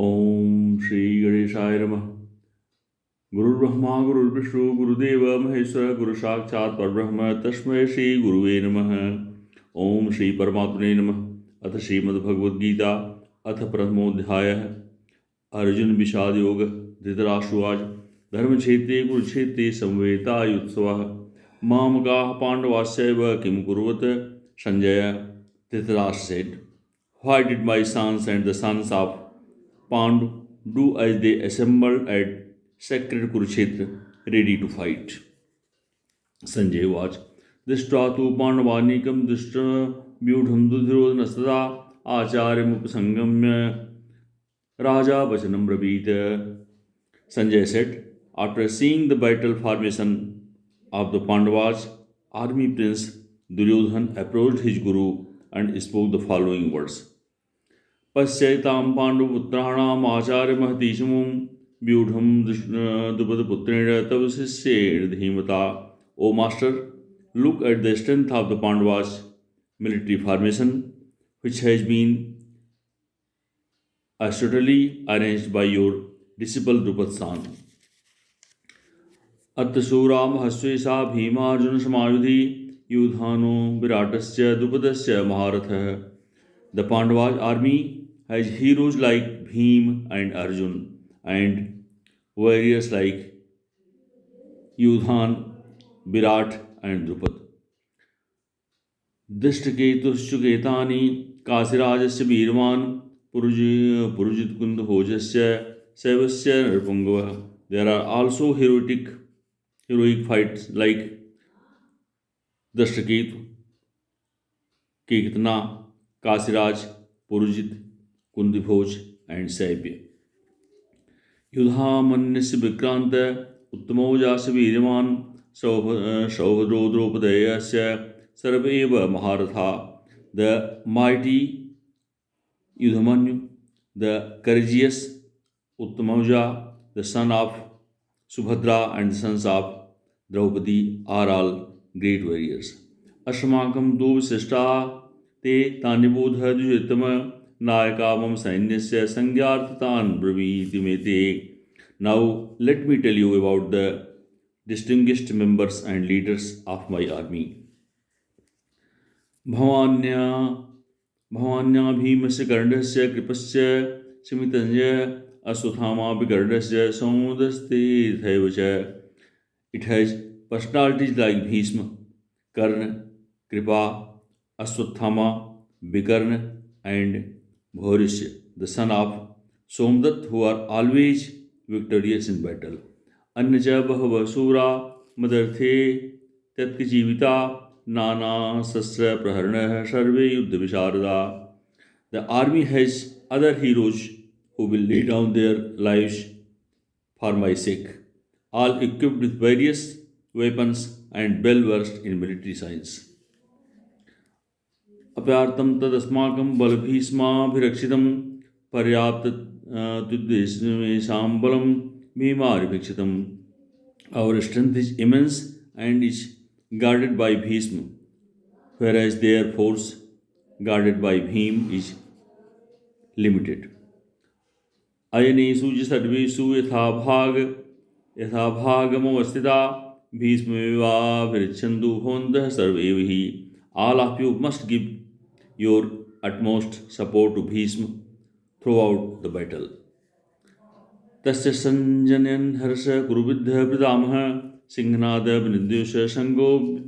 ओम श्री गणेशाय नमः। गुरुर्ब्रह्मा गुरुर्विष्णु गुरुदेव महेश्वर गुरु साक्षात् परब्रह्म तस्मै श्री गुरुवे नमः। ओम श्री परमात्मने नमः। अथ श्रीमद्भगवद्गीता अथ प्रथमोऽध्यायः अर्जुन विषाद योग। धृतराष्ट्रवाच धर्मक्षेत्रे कुरुक्षेत्रे समवेतायुत्सवः मामकाः पाण्डवाश्चैव किं कुर्वत। Sanjay Dhritarashtra said, why did my sons and the sons of Pandu do as they assembled at sacred Kurukshetra, ready to fight? Sanjay was Dishtra tu Pandavanekam Dishtra Vyudham Duryodhanastada Acharyam Raja Vachanam Brabhita. Sanjay said, after seeing the battle formation of the Pandavas, army prince Duryodhan approached his guru and spoke the following words. पश्यतां पाण्डुपुत्राणाम् आचार्यमहतीशमुं व्यूढं द्रुपदपुत्रेण तव शिष्येण धीमता. O master, look at the strength of the Pandavas' military formation, which has been astutely arranged by your disciple Drupad. अत्तशूरा महस्वेशा भीमार्जुनसमायुधि युधानो विराटस्य द्रुपदस्य महारथः. The Pandavas' army has heroes like Bhim and Arjun and warriors like Yudhan, Virat and Drupad. Drishtiketushchuketani Kasirajasya Veerman Purujitkunduhojasya Saivasya Nrpungava. There are also heroic fights like Drishtiketu, Kekatna, Kasiraj, Purujit, Kundibhoj and Saibya. युधामन्यस्य Vikrant उत्तमौजास्य वीर्यवान् सौभद्रो द्रौपदेयस्य सर्वैव महारथा. The mighty Yudhamanyu, the courageous Uttamauja, the son of Subhadra and the sons of Draupadi are all great warriors. Ashmakam tu visishta te tanibodha dvijitama Nykaa मम सैन्यस्य संज्ञार्थतान् ब्रवीति मे ते. Now let me tell you about the distinguished members and leaders of my army. भवान्या भीमस्य कर्णस्य कृपस्य सिमितञ्जय अश्वत्थामा विकर्णस्य सौमदस्तेथैव च. It has personalities like Bhishma, Karna, Kripa, Ashwatthama, Vikarna and Bhorishya, the son of Somdat, who are always victorious in battle. Anyaja bahava sura madarthe tatkajivita nana sastra praharna sarve yuddha visharada. The army has other heroes who will lay down their lives for my sake, all equipped with various weapons and well versed in military science. अप्यार्तं तदस्माकं बलभीष्माभिरक्षितं पर्याप्त तुद्देशमेषां बलं भीमाभिरक्षितम्. Our strength is immense and is guarded by Bhishma, whereas their force guarded by Bhim is limited. अयनेषु च सर्वेषु यथाभागमवस्थिता भीष्ममेवाभिरक्षन्तु भवन्तः सर्वे हि. All of you must give your utmost support to Bhishma throughout the battle. Tasya sanjanyan harsha kuruvidha pridamaha singhnaada vinidhyusha sango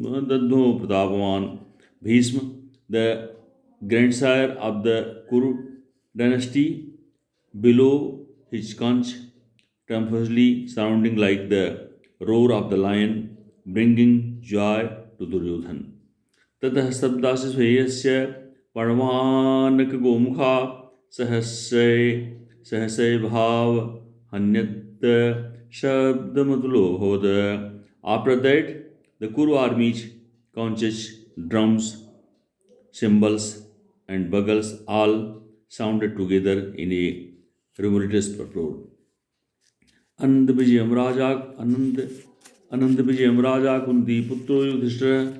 dadho pratapavan. Bhishma, the grandsire of the Kuru dynasty, below his conch, triumphantly sounding like the roar of the lion, bringing joy to Duryodhana. ततः शब्दास्य स्वेयस्य परमानकगोमुखा सहस्रै भाव हन्यत शब्दमतुलो होद. After that, the Kuru armies, conches, drums, cymbals, and bugles all sounded together in a tremulous uproar. Anand Vijayam Raja Kunti Putro Yudhishthira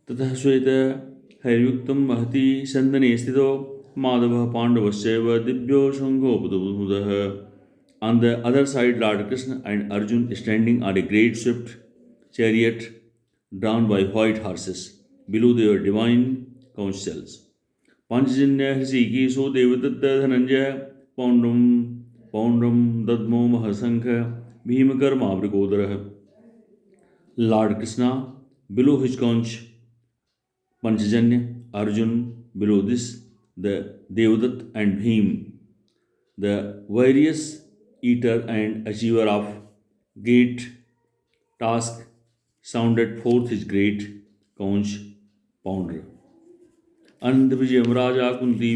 ततः श्वेत हैर्युक्तं महति सन्दने स्थितो माधवः पाण्डवश्चैव दिव्यो शृङ्गोपदुः. On the other side, Lord Krishna and Arjun standing on a great swift chariot drawn by white horses. Below their divine conch shells. Panchajanya हृषिकेशो Devdutt Dhananjay पौंड्रम पौंड्रम दद्मो महसंख भीमकर्मावृकोदरः. Lord Krishna below his conch, Panchajanya, Arjun below this, the Devdutt and Bhim, the various eater and achiever of great task, sounded forth his great conch pounder. अनंत विजयम राजा कुंती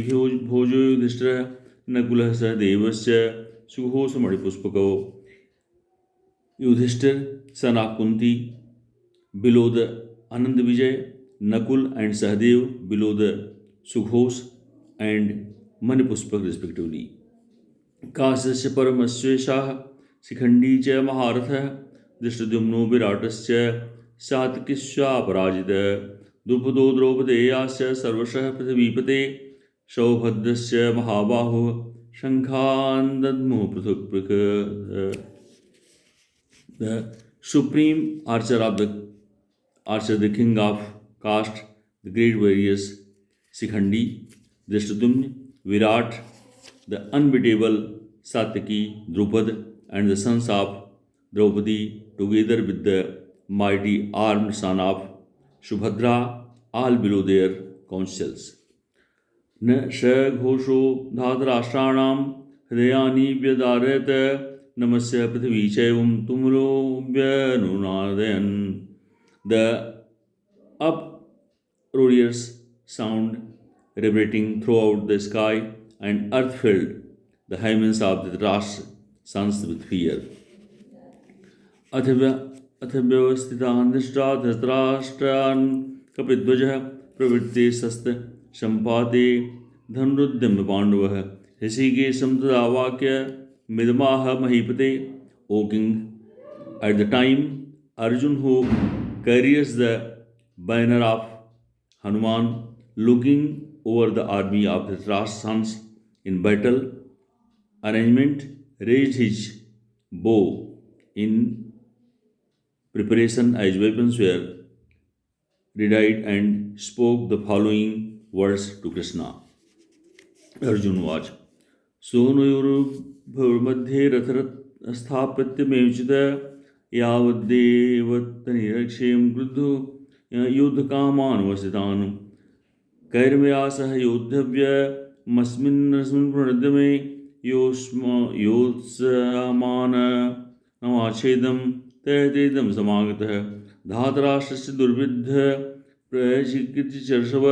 भोजो युधिष्ठिरः नकुलः सह देवस्य सुघोष मणिपुष्पको. Yudhishthir, son of Kunti, below the Anand Vijay, Nakul and Sahadev below the Sughos and Manipuspak respectively. काश्यस्य परमश्वेशाः Shikhandi च महारथः दृष्टद्युम्नो विराटस्य सात्विकिश्चापराजितः. द्रुपदो द्रौपदेयास्य सर्वशः पृथिवीपते सौभद्रस्य महाबाहुः शङ्खान् दद्मुः पृथक् पृथक्. The supreme archer, the king of caste, the great warriors Sikhandi, Drishtadyumna, Virat, the unbeatable Satyaki, Drupad, and the sons of Draupadi, together with the mighty armed son of Subhadra, all below their conch shells. न स घोषो धातराष्ट्राणां हृदयानि व्यदारयत नमस्य पृथ्वी चैवं तुमरो व्यनुनादयन्. The uproarious sound reverberating throughout the sky and earth filled the hymens of the Dhritarashtra sons with fear. अथ व्यवस्थितान् दृष्ट्वा धृतराष्ट्रान् कपिध्वजः प्रवृत्ते शस्त्र सम्पाते धनुरुद्यम्य पाण्डवः. ऋषिकेशं तदा वाक्य मिदमाह महीपते. O king, at the time Arjun, who carries the banner of Hanuman, looking over the army of the Dhritarashtra sons in battle arrangement, raised his bow in preparation as weapons were readied and spoke the following words to Krishna. Arjun was सोनुयुर्मध्ये रथरथ स्थापित मेचित यावद्देवतनिरक्षेम क्रुद्धो युद्धकामान् कैर्मया सह योद्धव्य मस्मिन् प्रणद्यमे योत्समान नमाच्छेदं तैतेदं समागतः. धातराष्ट्रस्य दुर्विद्ध प्रचिकित्सर्षव.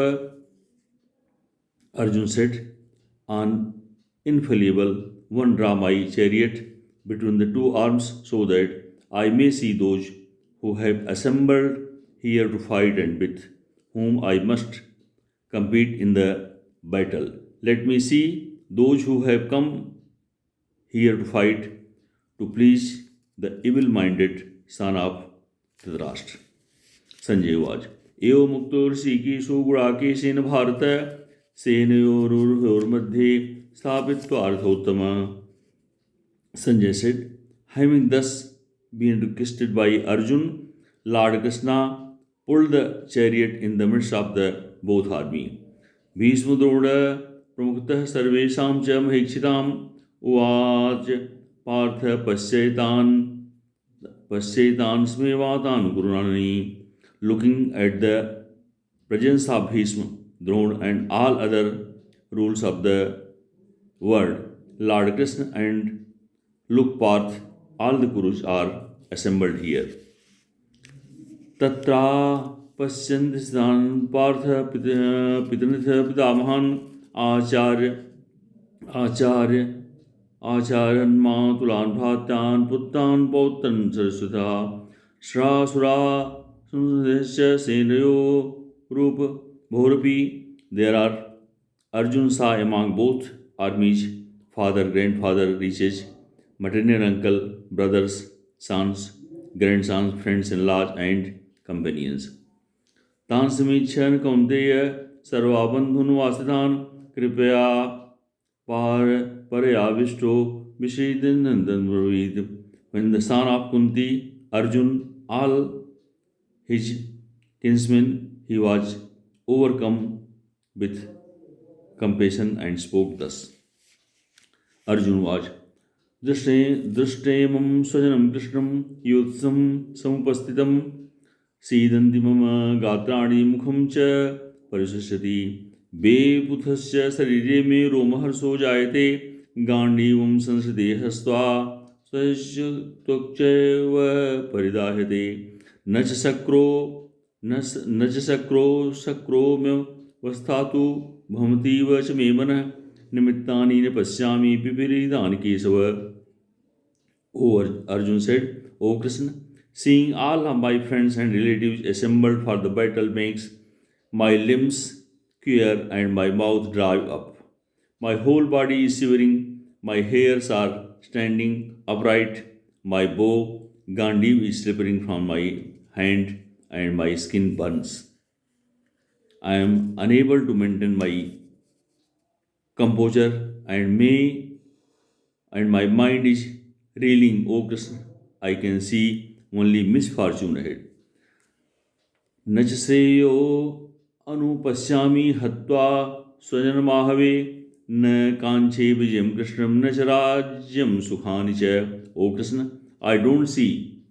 Arjun said, on infallible, one draw my chariot between the two arms so that I may see those who have assembled here to fight and with whom I must compete in the battle. Let me see those who have come here to fight to please the evil-minded son of Dhritarashtra. Sanjay was एव मुक्तो ऋषिकेशो गुणाकेशेन Bharat सेनयोरुर्मध्ये स्थापित्वार्थोत्तमा. Sanjay said, having thus been requested by Arjun, Lord Krishna pulled the chariot in the midst of the both army. Bhishmadroda pramukhtah sarvesham cha mahikshitaam uvaच Partha पश्येतान् स्मेवातान् कुरुणानि. Looking at the presence of Bhishma, Drona and all other rules of the world, Lord Krishna and look Parth, all the Kurus are assembled here. Tatra pasyant stan Partha pitanith pitamahan आचार्यन मातुलान भात्यान पुत्रान पौत्रन सरस्वता श्रासुरा संदेश्य सेनयो रूप भोरपी. There are Arjun saw among both armies father, grandfather, riches, maternal uncle, brothers, sons, grandsons, friends-in-laws, and companions. तान् समीक्षन् कौन्तेय सर्वाबन्धून् वासितान् कृपया परयाविष्टो विषीदनन्दन ब्रवीत्. When the son of Kunti, Arjun, all his kinsmen, he was overcome with compassion and spoke thus. Arjun was दृष्टेमं स्वजनं कृष्णं योत्सं समुपस्थितं सीदन्ति मम गात्राणि मुखं च परिशुष्यति बेबुधस्य शरीरे मे रोमहर्षो जायते गाण्डीवं संसृते हस्त्वा स्वस्य त्वक्चैव परिदाह्यते न च शक्रोम्यवस्थातु भवतीव च मे मनः निमित्तानि न पश्यामि विपरीतानि Keshav. O Arjun said, O Krishna, seeing all of my friends and relatives assembled for the battle makes my limbs queer and my mouth dry up. My whole body is shivering, my hairs are standing upright, my bow Gandiv is slipping from my hand, and my skin burns. I am unable to maintain my composure and my mind is reeling. O Krishna, I can see only misfortune ahead. न च श्रेयो अनुपश्यामि हत्वा स्वजनमाहवे न कांचे विजयं कृष्णं न च राज्यं सुखानि च. O Krishna, I don't see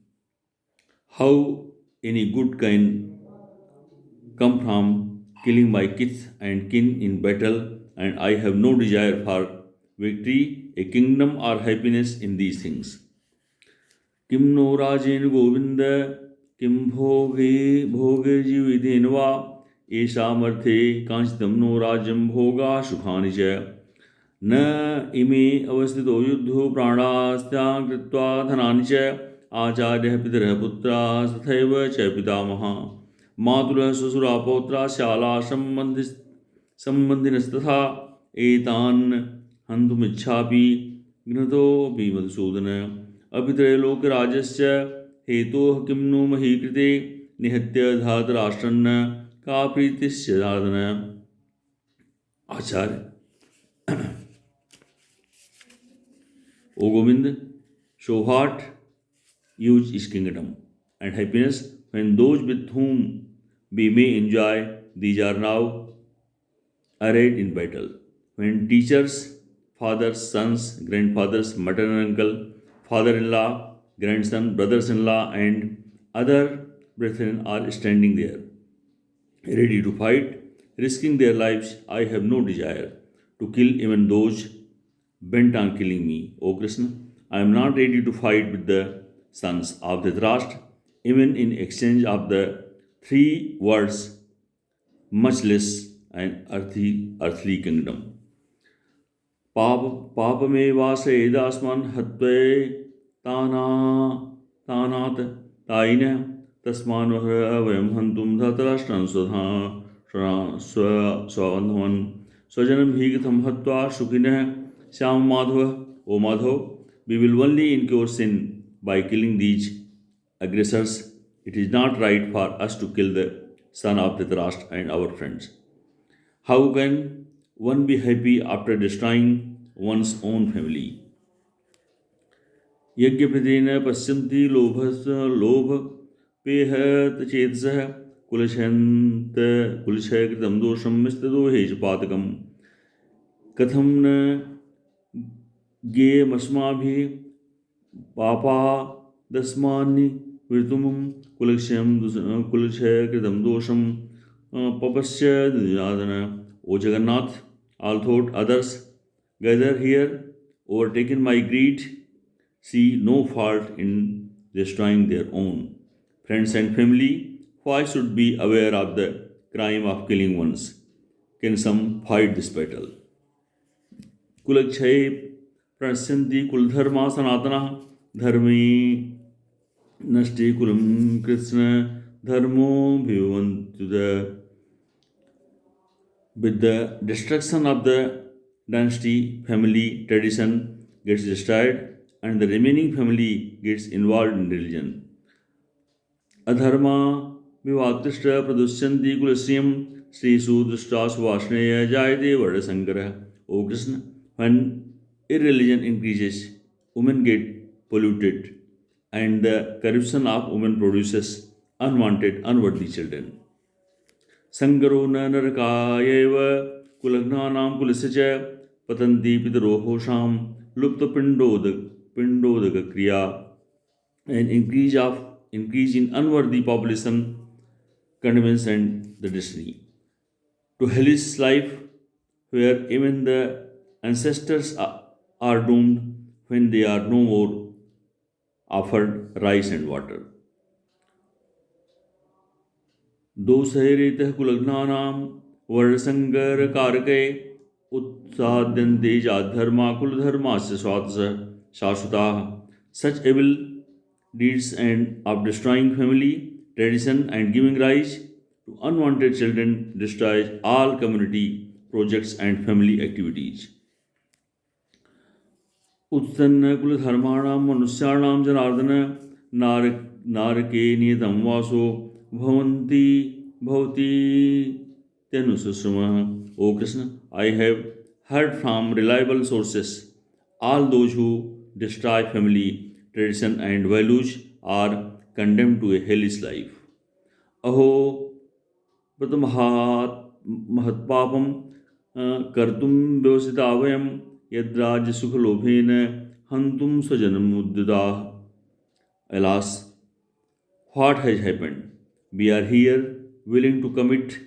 how any good can come from killing my kith and kin in battle, and I have no desire for victory, a kingdom, or happiness in these things. किं no Rajen Govind किं भोगे जीवितेन वा येषामर्थे कांचितं no राज्यं भोगा सुखानि च. न इमे अवस्थितो युद्धो प्राणास्त्यां कृत्वा धनानि च आचार्यः पितरः पुत्राः तथैव च पितामहः मातुलः श्वशुरा पौत्राः शाला सम्बन्धिनस्तथा एतान् हन्तुमिच्छापि घ्नतोऽपि मधुसूदन. अपित्रैलोक्यराजस्य हेतोः किं नो मही कृते निहत्य धातराष्ट्रन्न का प्रीतिस्य साधन. आचार्य, O Govind, so what use is kingdom and happiness when those with whom we may enjoy these are now arrayed in battle? When teachers, fathers, sons, grandfathers, maternal uncle, father-in-law, grandson, brothers-in-law, and other brethren are standing there, ready to fight, risking their lives, I have no desire to kill even those bent on killing me. O Krishna, I am not ready to fight with the sons of Dhritarashtra, even in exchange of the three words, much less an earthly kingdom. पापमेवाश्रयेदास्मान् हत्वे तानात् तायिनः तस्मान्वः वयं हन्तुं धृतराष्ट्रान् स्वबन्धवान् स्वजनं हि कथं हत्वा सुखिनः Shyam Madhav. O Madhav, we will only incur sin by killing these aggressors. It is not right for us to kill the son of Dhritarashtra and our friends. How can one be happy after destroying one's own family? यज्ञप्रदेन पश्यन्ति लोभपेहतचेतसः कुलक्षयकृतं दोषं मिस्तदोहे च पातकम्. कथं न ज्ञेयमस्माभिः पापादस्मान्नि विर्तुमं कुलक्षयकृतं दोषं पपश्य Duryodhan. O Jagannath, although others gather here, overtaken by greed, see no fault in destroying their own friends and family. Why should be aware of the crime of killing ones? Can some fight this battle? कुलक्षये प्रणश्यन्ति कुलधर्मा सनातनः धर्मे नष्टे कुलं कृष्ण धर्मो भिवन्तु. With the destruction of the dynasty, family tradition gets destroyed and the remaining family gets involved in religion. Adharma विवात्तिष्ठ प्रदुष्यन्ति कुलश्रियं श्रीसुदुष्टा सुवासनेय जायते वर्णशंकरः. O Krishna, when irreligion increases, women get polluted, and the corruption of women produces unwanted, unworthy children. Sangaro na narakayeva kulaghnanam kulasya cha patanti pitarohosham lupta pindodaka kriya. An increase in unworthy population condemns and the destiny to hellish life, where even the ancestors are doomed when they are no more offered rice and water. दोषैरितः कुलघ्नानां वर्णसङ्करकारके उत्साद्यन्ते जाद्धर्मा कुलधर्मास्य शाश्वताः. Such evil deeds and of destroying family, tradition and giving rise to unwanted children destroys all community projects and family activities. उत्सन्न कुलधर्माणां मनुष्याणां जनार्दन नारके नियतं वासो भवति तेनुसुश्रमः. O Krishna, I have heard from reliable sources all those who destroy family, tradition and values are condemned to a hellish life. Aho महत्पापं कर्तुं व्यवसिता वयं यद्राज्यसुखलोभेन हन्तुं स्वजनमुद्युताः. Alas, what has happened? We are here willing to commit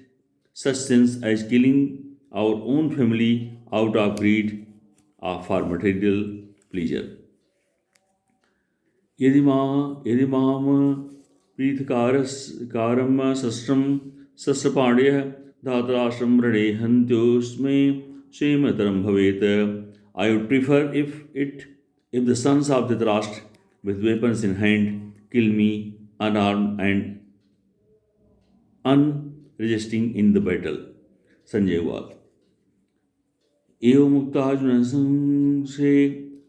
such sins as killing our own family out of greed for material pleasure. यदि माम प्रीतकारं शस्त्रं शस्त्रपाण्ड्यः धातराष्ट्रं रणे हन्त्योस्मे क्षेमतरं भवेत्. I would prefer if the sons of Dhritarashtra with weapons in hand kill me unarmed and unresisting in the battle. Sanjay Wal. एवं मुक्तार्जुनः संशे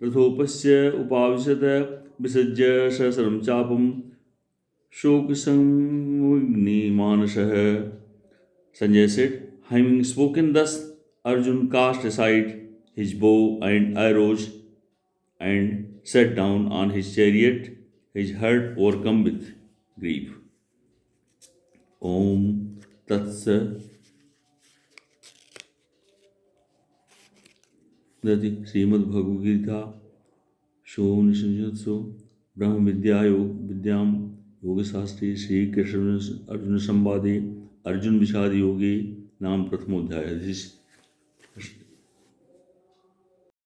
रथोपस्य उपाविशत विसृज्य सहस्रं चापं शोकसंविघ्नमानसः. Sanjay said, having spoken thus, Arjun cast aside his bow and arrows and sat down on his chariot, his heart overcome with grief. Om Tat Sat. Shrimad Bhagavad Gita शोनिषुत्सु ब्रह्म विद्याम योगशास्त्रे श्री कृष्ण अर्जुन संवादे अर्जुन विषाद योगे नाम प्रथमोध्याय.